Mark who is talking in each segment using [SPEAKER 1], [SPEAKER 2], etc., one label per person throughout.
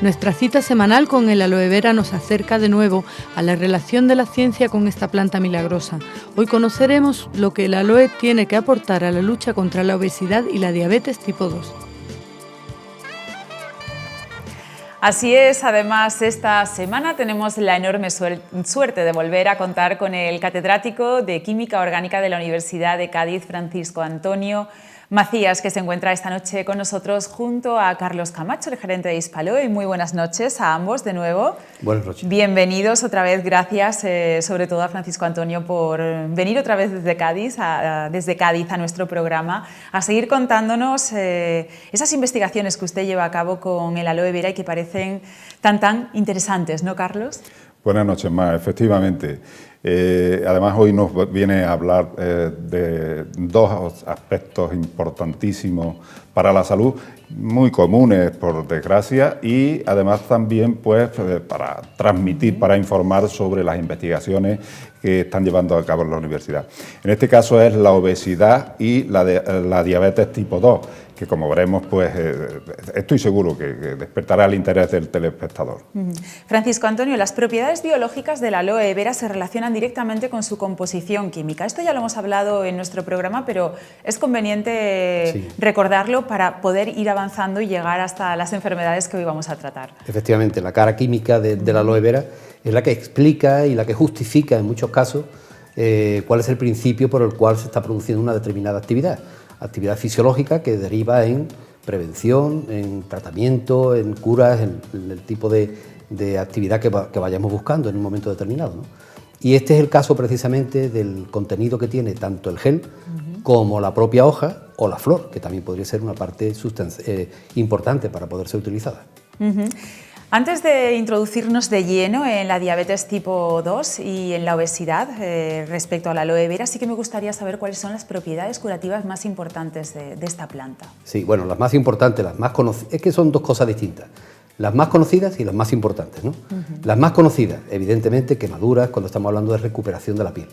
[SPEAKER 1] Nuestra cita semanal con el aloe vera nos acerca de nuevo a la relación de la ciencia con esta planta milagrosa. Hoy conoceremos lo que el aloe tiene que aportar a la lucha contra la obesidad y la diabetes tipo 2.
[SPEAKER 2] Así es, además esta semana tenemos la enorme suerte de volver a contar con el catedrático de Química Orgánica de la Universidad de Cádiz, Francisco Antonio Macías, que se encuentra esta noche con nosotros junto a Carlos Camacho, el gerente de Hispaloe. Muy buenas noches a ambos de nuevo.
[SPEAKER 3] Buenas noches.
[SPEAKER 2] Bienvenidos otra vez, gracias sobre todo a Francisco Antonio por venir otra vez desde Cádiz a nuestro programa, a seguir contándonos esas investigaciones que usted lleva a cabo con el aloe vera y que parecen tan interesantes, ¿no, Carlos?
[SPEAKER 4] Buenas noches, Mar, efectivamente. Además, hoy nos viene a hablar de dos aspectos importantísimos para la salud, muy comunes, por desgracia, y además también pues, para transmitir, para informar sobre las investigaciones que están llevando a cabo en la universidad. En este caso es la obesidad y la diabetes tipo 2, que como veremos, pues estoy seguro que despertará el interés del telespectador.
[SPEAKER 2] Francisco Antonio, las propiedades biológicas del aloe vera se relacionan directamente con su composición química. Esto ya lo hemos hablado en nuestro programa, pero es conveniente recordarlo para poder ir avanzando y llegar hasta las enfermedades que hoy vamos a tratar.
[SPEAKER 3] Efectivamente, la cara química del aloe vera es la que explica y la que justifica en muchos casos cuál es el principio por el cual se está produciendo una determinada actividad fisiológica que deriva en prevención, en tratamiento, en curas, en el tipo de actividad que vayamos buscando en un momento determinado, ¿no? Y este es el caso precisamente del contenido que tiene tanto el gel como la propia hoja o la flor, que también podría ser una parte importante para poder ser utilizada.
[SPEAKER 2] Antes de introducirnos de lleno en la diabetes tipo 2 y en la obesidad respecto a la aloe vera, sí que me gustaría saber cuáles son las propiedades curativas más importantes de esta planta.
[SPEAKER 3] Sí, bueno, las más importantes, las más conocidas, es que son dos cosas distintas. Las más conocidas y las más importantes, ¿no? Las más conocidas, evidentemente, quemaduras, cuando estamos hablando de recuperación de la piel,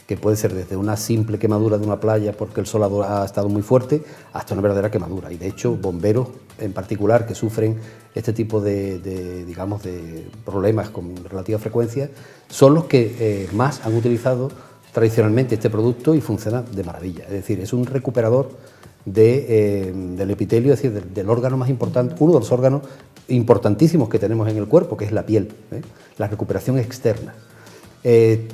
[SPEAKER 3] que puede ser desde una simple quemadura de una playa porque el sol ha estado muy fuerte, hasta una verdadera quemadura. Y de hecho, bomberos en particular que sufren este tipo de problemas con relativa frecuencia, son los que más han utilizado tradicionalmente este producto y funciona de maravilla. Es decir, es un recuperador del epitelio, es decir, del órgano más importante, uno de los órganos importantísimos que tenemos en el cuerpo, que es la piel, la recuperación externa.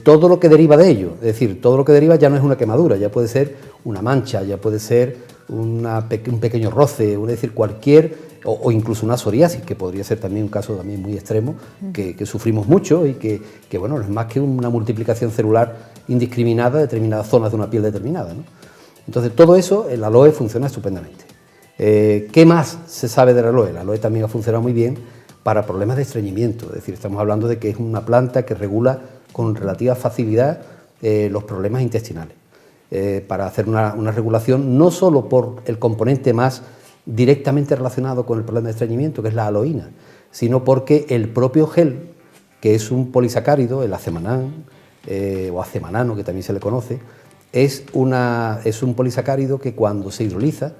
[SPEAKER 3] Todo lo que deriva de ello, es decir, todo lo que deriva ya no es una quemadura, ya puede ser una mancha, ya puede ser un pequeño roce, es decir, cualquier, o incluso una psoriasis, que podría ser también un caso también muy extremo, que sufrimos mucho y que bueno, no es más que una multiplicación celular indiscriminada de determinadas zonas de una piel determinada, ¿no? Entonces, todo eso, el aloe funciona estupendamente. ¿Qué más se sabe del aloe? El aloe también ha funcionado muy bien para problemas de estreñimiento, es decir, estamos hablando de que es una planta que regula con relativa facilidad los problemas intestinales, para hacer una regulación no solo por el componente más directamente relacionado con el problema de estreñimiento, que es la aloína, sino porque el propio gel, que es un polisacárido, el acemanán o acemanano, que también se le conoce, es un polisacárido que cuando se hidroliza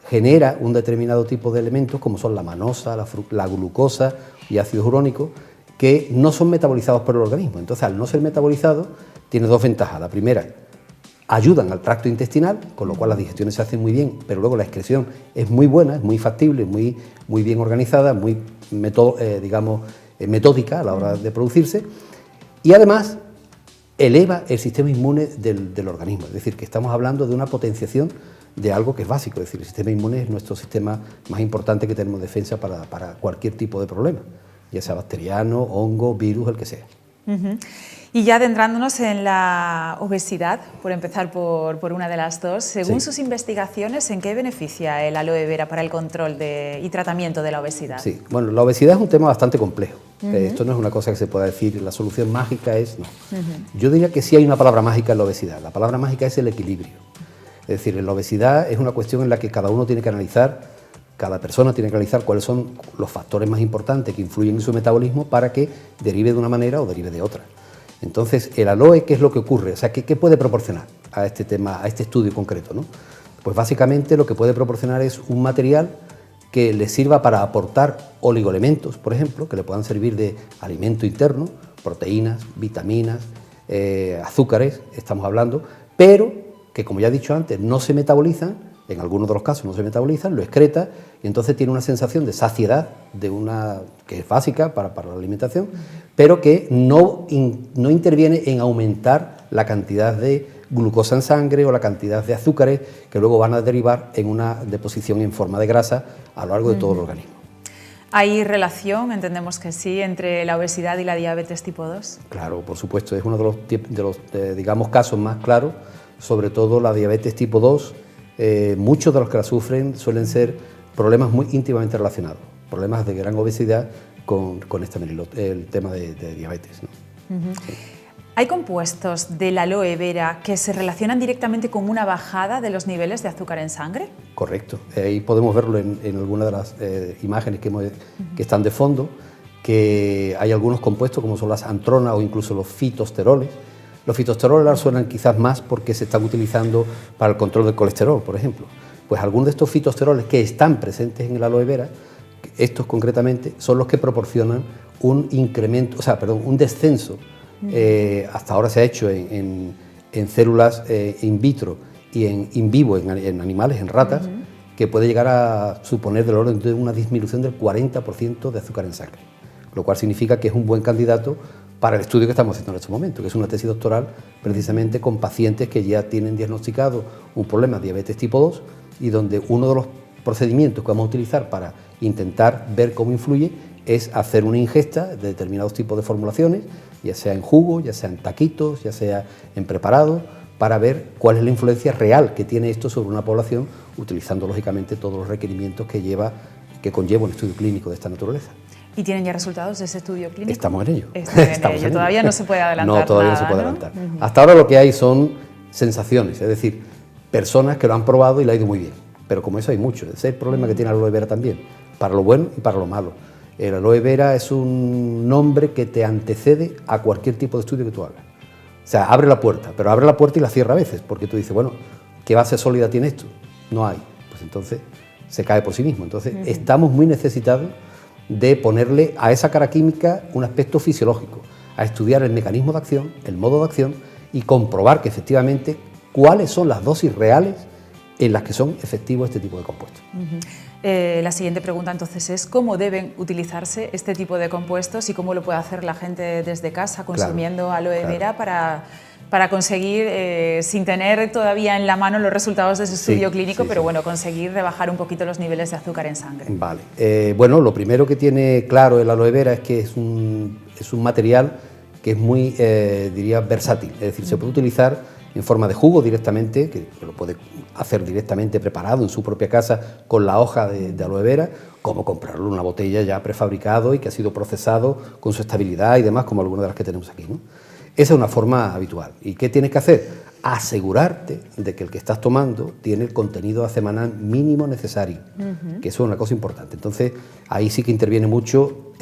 [SPEAKER 3] genera un determinado tipo de elementos como son la manosa, la glucosa y ácido urónico, que no son metabolizados por el organismo. Entonces, al no ser metabolizados, tiene dos ventajas. La primera, ayudan al tracto intestinal, con lo cual las digestiones se hacen muy bien, pero luego la excreción es muy buena, es muy factible, muy bien organizada, muy metódica a la hora de producirse, y además eleva el sistema inmune del organismo. Es decir, que estamos hablando de una potenciación de algo que es básico. Es decir, el sistema inmune es nuestro sistema más importante que tenemos defensa para cualquier tipo de problema, ya sea bacteriano, hongo, virus, el que sea.
[SPEAKER 2] Y ya adentrándonos en la obesidad, por empezar por una de las dos, según sus investigaciones, ¿en qué beneficia el aloe vera para el control y tratamiento de la obesidad? Sí,
[SPEAKER 3] bueno, la obesidad es un tema bastante complejo. Esto no es una cosa que se pueda decir, la solución mágica es no. Yo diría que sí hay una palabra mágica en la obesidad. La palabra mágica es el equilibrio. Es decir, en la obesidad es una cuestión en la que cada uno tiene que analizar, cada persona tiene que analizar cuáles son los factores más importantes que influyen en su metabolismo para que derive de una manera o derive de otra. Entonces, el aloe, ¿qué es lo que ocurre? O sea, ¿qué puede proporcionar? a este tema, a este estudio concreto, ¿no? Pues básicamente lo que puede proporcionar es un material que le sirva para aportar oligoelementos, por ejemplo, que le puedan servir de alimento interno, proteínas, vitaminas, azúcares, estamos hablando, pero que, como ya he dicho antes, no se metabolizan, en algunos de los casos no se metabolizan, lo excreta y entonces tiene una sensación de saciedad, que es básica para la alimentación, pero que no interviene en aumentar la cantidad de glucosa en sangre o la cantidad de azúcares que luego van a derivar en una deposición en forma de grasa a lo largo de todo el organismo.
[SPEAKER 2] ¿Hay relación, entendemos que sí, entre la obesidad y la diabetes tipo 2?
[SPEAKER 3] Claro, por supuesto, es uno de los digamos, casos más claros, sobre todo la diabetes tipo 2. Muchos de los que la sufren suelen ser problemas muy íntimamente relacionados, problemas de gran obesidad con el tema de diabetes, ¿no? Sí.
[SPEAKER 2] ¿Hay compuestos del aloe vera que se relacionan directamente con una bajada de los niveles de azúcar en sangre?
[SPEAKER 3] Correcto. Ahí podemos verlo en algunas de las imágenes que están de fondo, que hay algunos compuestos como son las antronas o incluso los fitosteroles. Los fitosteroles suenan quizás más porque se están utilizando para el control del colesterol, por ejemplo. Pues algunos de estos fitosteroles que están presentes en el aloe vera, estos concretamente, son los que proporcionan un incremento, un descenso. Hasta ahora se ha hecho en células in vitro y in vivo, en animales, en ratas, que puede llegar a suponer del orden de una disminución del 40% de azúcar en sangre, lo cual significa que es un buen candidato para el estudio que estamos haciendo en este momento, que es una tesis doctoral precisamente con pacientes que ya tienen diagnosticado un problema de diabetes tipo 2 y donde uno de los procedimientos que vamos a utilizar para intentar ver cómo influye es hacer una ingesta de determinados tipos de formulaciones, ya sea en jugo, ya sea en taquitos, ya sea en preparado, para ver cuál es la influencia real que tiene esto sobre una población, utilizando lógicamente todos los requerimientos que conlleva un estudio clínico de esta naturaleza.
[SPEAKER 2] ¿Y tienen ya resultados de ese estudio clínico?
[SPEAKER 3] Estamos en ello.
[SPEAKER 2] Estamos en ello. Todavía no se puede adelantar.
[SPEAKER 3] No, todavía
[SPEAKER 2] nada,
[SPEAKER 3] no se puede
[SPEAKER 2] ¿no?
[SPEAKER 3] adelantar. Hasta ahora lo que hay son sensaciones, es decir, personas que lo han probado y le ha ido muy bien. Pero como eso hay mucho. Ese es el problema que tiene el aloe vera también, para lo bueno y para lo malo. El aloe vera es un nombre que te antecede a cualquier tipo de estudio que tú hagas. O sea, abre la puerta, pero abre la puerta y la cierra a veces, porque tú dices, bueno, ¿qué base sólida tiene esto? No hay. Pues entonces se cae por sí mismo. Entonces estamos muy necesitados de ponerle a esa cara química un aspecto fisiológico, a estudiar el mecanismo de acción, el modo de acción y comprobar que efectivamente cuáles son las dosis reales en las que son efectivos este tipo de compuestos.
[SPEAKER 2] La siguiente pregunta entonces es ¿cómo deben utilizarse este tipo de compuestos y cómo lo puede hacer la gente desde casa consumiendo aloe vera para conseguir, sin tener todavía en la mano los resultados de ese estudio clínico, pero bueno, conseguir rebajar un poquito los niveles de azúcar en sangre?
[SPEAKER 3] Vale. Bueno, lo primero que tiene claro el aloe vera es que es un material que es muy, diría, versátil, es decir, se puede utilizar en forma de jugo directamente, que lo puede hacer directamente preparado en su propia casa con la hoja de aloe vera, como comprarlo en una botella ya prefabricado y que ha sido procesado con su estabilidad y demás, como algunas de las que tenemos aquí, ¿no? Esa es una forma habitual. ¿Y qué tienes que hacer? Asegurarte de que el que estás tomando tiene el contenido semanal mínimo necesario, que eso es una cosa importante. Entonces, ahí sí que interviene mucho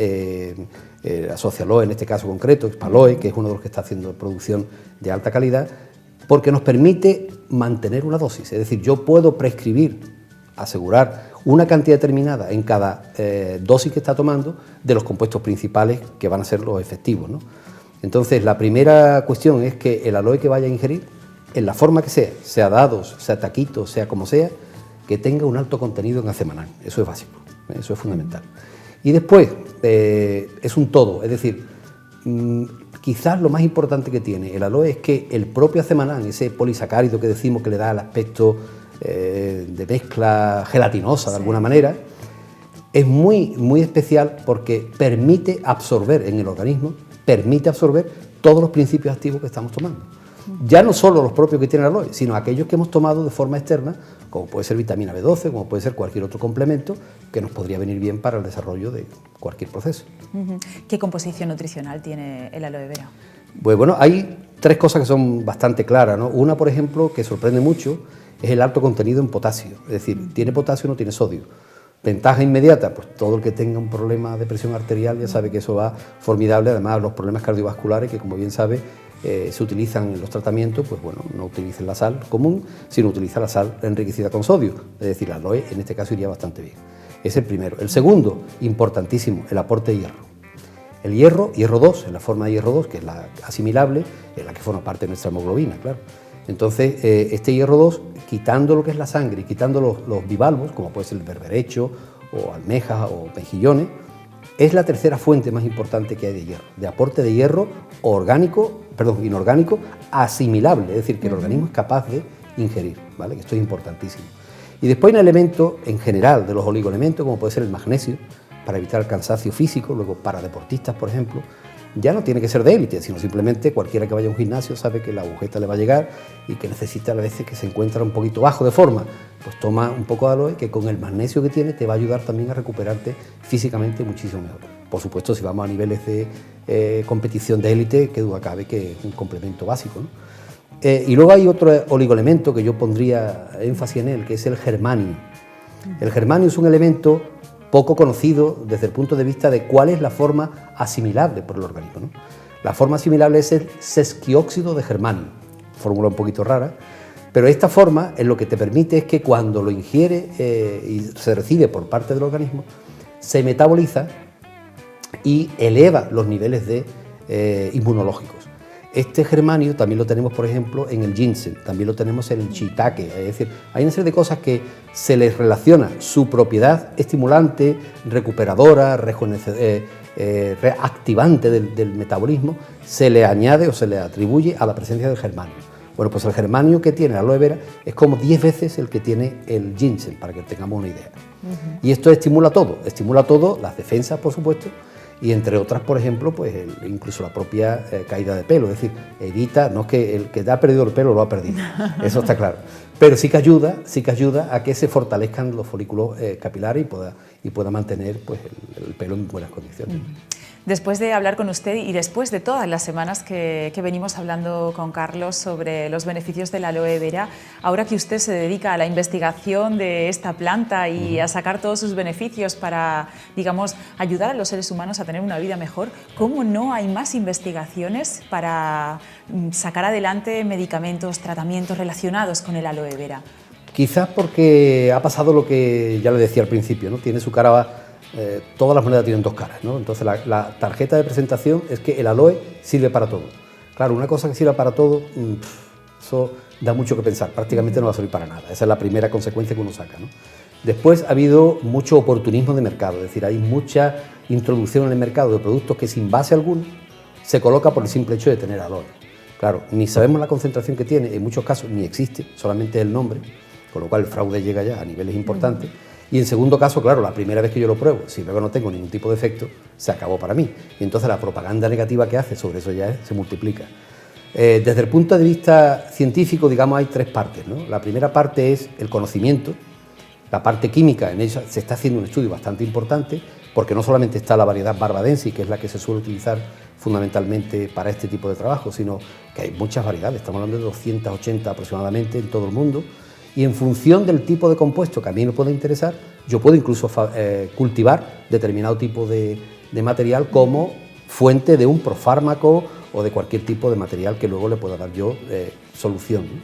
[SPEAKER 3] Socialoe, en este caso concreto, Spaloe, que es uno de los que está haciendo producción de alta calidad, porque nos permite mantener una dosis. Es decir, yo puedo prescribir, asegurar una cantidad determinada en cada dosis que está tomando de los compuestos principales que van a ser los efectivos, ¿no? Entonces, la primera cuestión es que el aloe que vaya a ingerir, en la forma que sea dados, sea taquitos, sea como sea, que tenga un alto contenido en acemanal. Eso es básico, eso es fundamental. Y después, es un todo, es decir, quizás lo más importante que tiene el aloe es que el propio acemanal, ese polisacárido que decimos que le da el aspecto de mezcla gelatinosa de alguna manera, es muy, muy especial porque permite absorber en el organismo, permite absorber todos los principios activos que estamos tomando. Ya no solo los propios que tiene el aloe, sino aquellos que hemos tomado de forma externa, como puede ser vitamina B12, como puede ser cualquier otro complemento que nos podría venir bien para el desarrollo de cualquier proceso.
[SPEAKER 2] ¿Qué composición nutricional tiene el aloe vera?
[SPEAKER 3] Pues bueno, hay tres cosas que son bastante claras, ¿no? Una, por ejemplo, que sorprende mucho, es el alto contenido en potasio. Es decir, tiene potasio, no tiene sodio. Ventaja inmediata, pues todo el que tenga un problema de presión arterial ya sabe que eso va formidable, además los problemas cardiovasculares, que como bien sabe, se utilizan en los tratamientos, pues bueno, no utilicen la sal común, sino utiliza la sal enriquecida con sodio, es decir, la aloe en este caso iría bastante bien. Es el primero. El segundo, importantísimo, el aporte de hierro. El hierro 2, en la forma de hierro 2, que es la asimilable, es la que forma parte de nuestra hemoglobina, claro. Entonces, este hierro 2, quitando lo que es la sangre y quitando los bivalvos, como puede ser el berberecho, o almejas, o mejillones, es la tercera fuente más importante que hay de hierro, de aporte de hierro inorgánico, asimilable, es decir, que el organismo es capaz de ingerir, ¿vale? Que esto es importantísimo. Y después hay un elemento en general de los oligoelementos, como puede ser el magnesio, para evitar el cansancio físico, luego para deportistas, por ejemplo, ya no tiene que ser de élite, sino simplemente cualquiera que vaya a un gimnasio sabe que la agujeta le va a llegar y que necesita a veces que se encuentra un poquito bajo de forma, pues toma un poco de aloe que con el magnesio que tiene te va a ayudar también a recuperarte físicamente muchísimo mejor. Por supuesto, si vamos a niveles de competición de élite, qué duda cabe que es un complemento básico, ¿no? Y luego hay otro oligoelemento que yo pondría énfasis en él, que es el germanio. El germanio es un elemento poco conocido desde el punto de vista de cuál es la forma asimilable por el organismo, ¿no? La forma asimilable es el sesquióxido de germanio, fórmula un poquito rara, pero esta forma es lo que te permite es que cuando lo ingiere y se recibe por parte del organismo, se metaboliza y eleva los niveles de inmunológicos. Este germanio también lo tenemos, por ejemplo, en el ginseng, también lo tenemos en el shiitake, es decir, hay una serie de cosas que se les relaciona su propiedad estimulante, recuperadora, reactivante del metabolismo, se le añade o se le atribuye a la presencia del germanio. Bueno, pues el germanio que tiene la aloe vera es como 10 veces el que tiene el ginseng, para que tengamos una idea. Y esto estimula todo, las defensas, por supuesto, y entre otras, por ejemplo, pues incluso la propia caída de pelo, es decir, evita, no es que el que ha perdido el pelo lo ha perdido, eso está claro, pero sí que ayuda a que se fortalezcan los folículos capilares y pueda mantener pues, el pelo en buenas condiciones.
[SPEAKER 2] Después de hablar con usted y después de todas las semanas que venimos hablando con Carlos sobre los beneficios de la aloe vera, ahora que usted se dedica a la investigación de esta planta y a sacar todos sus beneficios para, digamos, ayudar a los seres humanos a tener una vida mejor, ¿cómo no hay más investigaciones para sacar adelante medicamentos, tratamientos relacionados con el aloe vera?
[SPEAKER 3] Quizás porque ha pasado lo que ya le decía al principio, ¿no? Tiene su cara... todas las monedas tienen dos caras, ¿no? Entonces la tarjeta de presentación es que el aloe sirve para todo. Claro, una cosa que sirva para todo, eso da mucho que pensar, prácticamente no va a servir para nada. Esa es la primera consecuencia que uno saca, ¿no? Después ha habido mucho oportunismo de mercado, es decir, hay mucha introducción en el mercado de productos que sin base alguna se coloca por el simple hecho de tener aloe. Claro, ni sabemos la concentración que tiene, en muchos casos ni existe, solamente el nombre, con lo cual el fraude llega ya a niveles importantes. Y en segundo caso, claro, la primera vez que yo lo pruebo, si veo que no tengo ningún tipo de efecto, se acabó para mí. Y entonces la propaganda negativa que hace sobre eso ya se multiplica. Desde el punto de vista científico, digamos, hay tres partes, ¿no? La primera parte es el conocimiento, la parte química, en ella se está haciendo un estudio bastante importante, porque no solamente está la variedad barbadensis, que es la que se suele utilizar fundamentalmente para este tipo de trabajo, sino que hay muchas variedades, estamos hablando de 280 aproximadamente en todo el mundo, y en función del tipo de compuesto que a mí me puede interesar, yo puedo incluso cultivar determinado tipo de material como fuente de un profármaco o de cualquier tipo de material que luego le pueda dar yo solución, ¿no?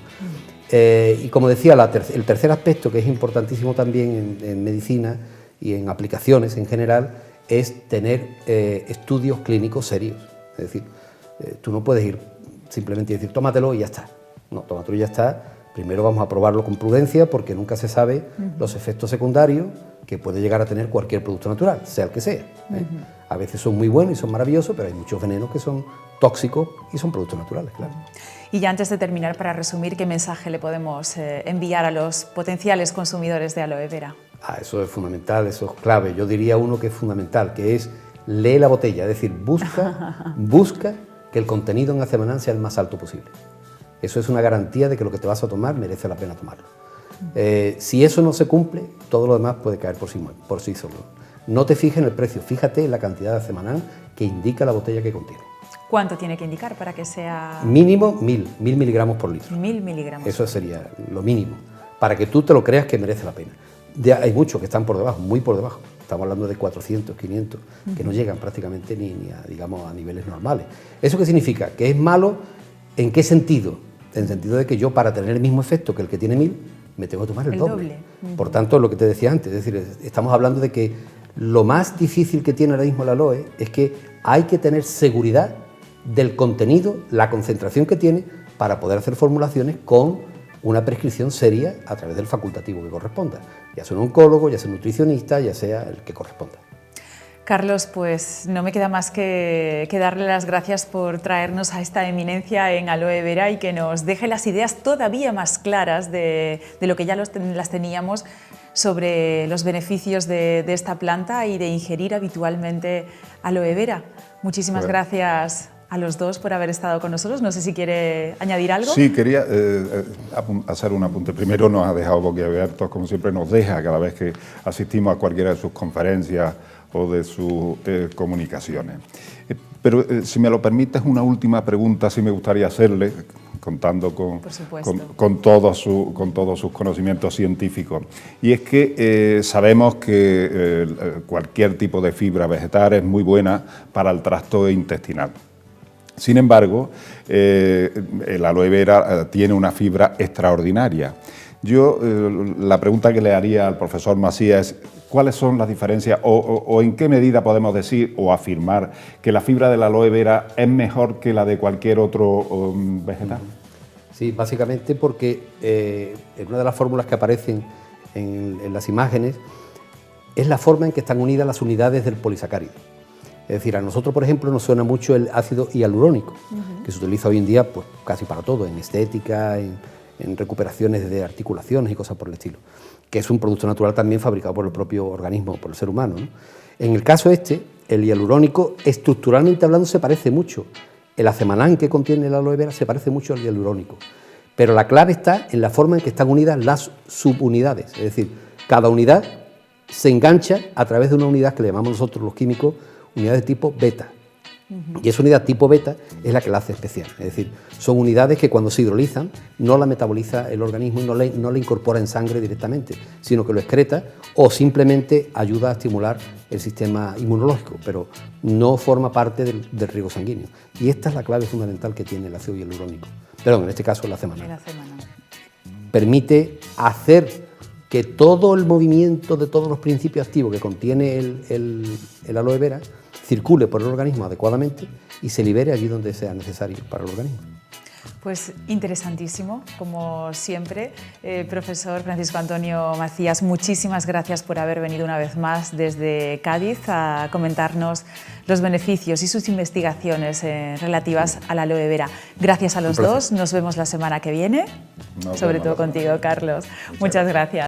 [SPEAKER 3] Y como decía, el tercer aspecto que es importantísimo también en medicina y en aplicaciones en general es tener estudios clínicos serios. Es decir, tú no puedes ir simplemente decir tómatelo y ya está. No, tómatelo y ya está. Primero vamos a probarlo con prudencia porque nunca se sabe los efectos secundarios que puede llegar a tener cualquier producto natural, sea el que sea. A veces son muy buenos y son maravillosos, pero hay muchos venenos que son tóxicos y son productos naturales, claro.
[SPEAKER 2] Y ya antes de terminar, para resumir, ¿qué mensaje le podemos enviar a los potenciales consumidores de aloe vera?
[SPEAKER 3] Eso es fundamental, eso es clave. Yo diría uno que es fundamental, que es lee la botella, es decir, busca que el contenido en acemanán sea el más alto posible. Eso es una garantía de que lo que te vas a tomar merece la pena tomarlo. Si eso no se cumple, todo lo demás puede caer por sí solo. No te fijes en el precio, fíjate en la cantidad de acemanán que indica la botella que contiene.
[SPEAKER 2] ¿Cuánto tiene que indicar para que sea...?
[SPEAKER 3] Mínimo 1000 miligramos por litro.
[SPEAKER 2] 1000 miligramos.
[SPEAKER 3] Eso sería lo mínimo, para que tú te lo creas que merece la pena. Hay muchos que están por debajo, muy por debajo. Estamos hablando de 400, 500, que no llegan prácticamente ni a, digamos, a niveles normales. ¿Eso qué significa? Que es malo ¿En qué sentido? En el sentido de que yo, para tener el mismo efecto que el que tiene 1000, me tengo que tomar el doble. Por tanto, lo que te decía antes, es decir, estamos hablando de que lo más difícil que tiene ahora mismo el aloe es que hay que tener seguridad del contenido, la concentración que tiene, para poder hacer formulaciones con una prescripción seria a través del facultativo que corresponda, ya sea un oncólogo, ya sea un nutricionista, ya sea el que corresponda.
[SPEAKER 2] Carlos, pues no me queda más que darle las gracias por traernos a esta eminencia en aloe vera y que nos deje las ideas todavía más claras de lo que ya las teníamos sobre los beneficios de esta planta y de ingerir habitualmente aloe vera. Muchísimas gracias a los dos por haber estado con nosotros. No sé si quiere añadir algo.
[SPEAKER 4] Sí, quería hacer un apunte. Primero, nos ha dejado boquiabiertos, como siempre nos deja cada vez que asistimos a cualquiera de sus conferencias o de sus comunicaciones. Pero si me lo permites, una última pregunta sí me gustaría hacerle, contando con todos sus conocimientos científicos. Y es que sabemos que cualquier tipo de fibra vegetal es muy buena para el tracto intestinal. Sin embargo, el aloe vera tiene una fibra extraordinaria. Yo la pregunta que le haría al profesor Macías es ¿cuáles son las diferencias o en qué medida podemos decir o afirmar que la fibra del aloe vera es mejor que la de cualquier otro vegetal?
[SPEAKER 3] Sí, básicamente porque en una de las fórmulas que aparecen en las imágenes es la forma en que están unidas las unidades del polisacárido. Es decir, a nosotros, por ejemplo, nos suena mucho el ácido hialurónico, que se utiliza hoy en día pues, casi para todo, en estética, en recuperaciones de articulaciones y cosas por el estilo, que es un producto natural también fabricado por el propio organismo, por el ser humano, ¿no? En el caso este, el hialurónico, estructuralmente hablando, se parece mucho. El acemanán que contiene el aloe vera se parece mucho al hialurónico, pero la clave está en la forma en que están unidas las subunidades, es decir, cada unidad se engancha a través de una unidad que le llamamos nosotros los químicos unidad de tipo beta. Y esa unidad tipo beta es la que la hace especial, es decir, son unidades que cuando se hidrolizan no la metaboliza el organismo y no la incorpora en sangre directamente, sino que lo excreta o simplemente ayuda a estimular el sistema inmunológico, pero no forma parte del riego sanguíneo. Y esta es la clave fundamental que tiene el ácido hialurónico, perdón, en este caso el acemanán. Permite hacer que todo el movimiento de todos los principios activos que contiene el aloe vera circule por el organismo adecuadamente y se libere allí donde sea necesario para el organismo.
[SPEAKER 2] Pues interesantísimo, como siempre. Profesor Francisco Antonio Macías, muchísimas gracias por haber venido una vez más desde Cádiz a comentarnos los beneficios y sus investigaciones relativas al aloe vera. Gracias a los dos, nos vemos la semana que viene, sobre todo contigo, Carlos. Muchas gracias.